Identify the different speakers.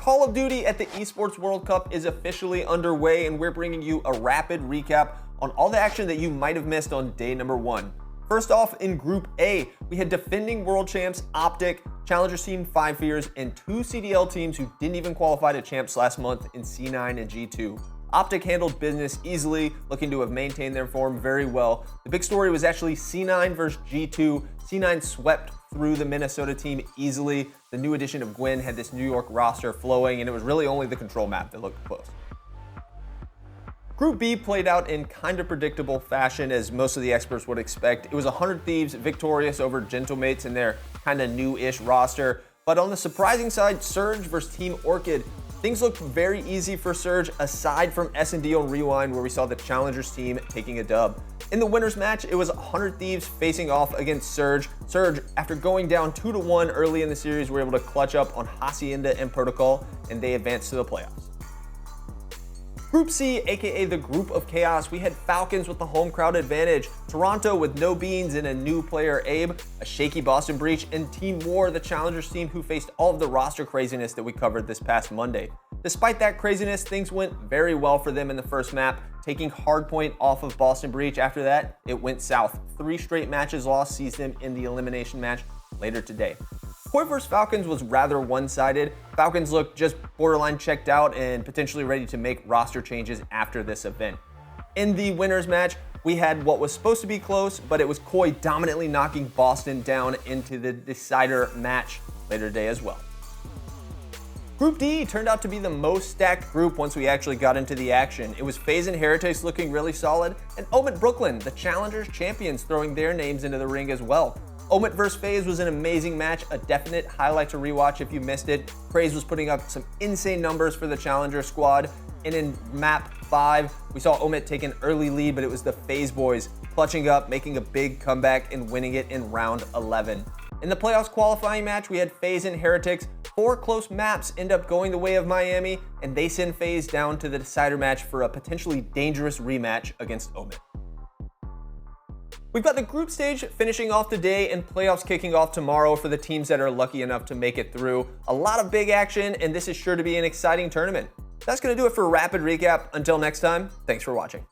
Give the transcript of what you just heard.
Speaker 1: Call of Duty at the Esports World Cup is officially underway, and we're bringing you a rapid recap on all the action that you might have missed on day number 1. First off, in Group A, we had defending world champs Optic, Challengers Team 5 Fears, and 2 CDL teams who didn't even qualify to champs last month in C9 and G2. Optic handled business easily, looking to have maintained their form very well. The big story was actually C9 versus G2. C9 swept through the Minnesota team easily. The new addition of Gwen had this New York roster flowing, and it was really only the control map that looked close. Group B played out in kind of predictable fashion, as most of the experts would expect. It was 100 Thieves victorious over Gentlemates in their kind of new-ish roster. But on the surprising side, Surge versus Team Orchid, things looked very easy for Surge, aside from S&D on Rewind, where we saw the Challengers team taking a dub. In the winners match, it was 100 Thieves facing off against Surge. Surge, after going down 2-1 early in the series, were able to clutch up on Hacienda and Protocol, and they advanced to the playoffs. Group C, aka the Group of Chaos, we had Falcons with the home crowd advantage, Toronto with no beans and a new player Abe, a shaky Boston breach, and Team War, the Challengers team who faced all of the roster craziness that we covered this past Monday. Despite that craziness, things went very well for them in the first map, taking hardpoint off of Boston breach. After that, it went south. 3 straight matches lost sees them in the elimination match later today. Koi vs Falcons was rather one-sided. Falcons looked just borderline checked out and potentially ready to make roster changes after this event. In the winners match, we had what was supposed to be close, but it was Koi dominantly knocking Boston down into the decider match later today as well. Group D turned out to be the most stacked group once we actually got into the action. It was Faze and Heretics looking really solid, and Omit Brooklyn, the Challengers champions, throwing their names into the ring as well. Omit vs Faze was an amazing match, a definite highlight to rewatch if you missed it. Faze was putting up some insane numbers for the Challenger squad. And in map 5, we saw Omit take an early lead, but it was the Faze boys clutching up, making a big comeback and winning it in round 11. In the playoffs qualifying match, we had Faze and Heretics. 4 close maps end up going the way of Miami, and they send Faze down to the decider match for a potentially dangerous rematch against Omit. We've got the group stage finishing off today and playoffs kicking off tomorrow for the teams that are lucky enough to make it through. A lot of big action, and this is sure to be an exciting tournament. That's going to do it for a rapid recap. Until next time, thanks for watching.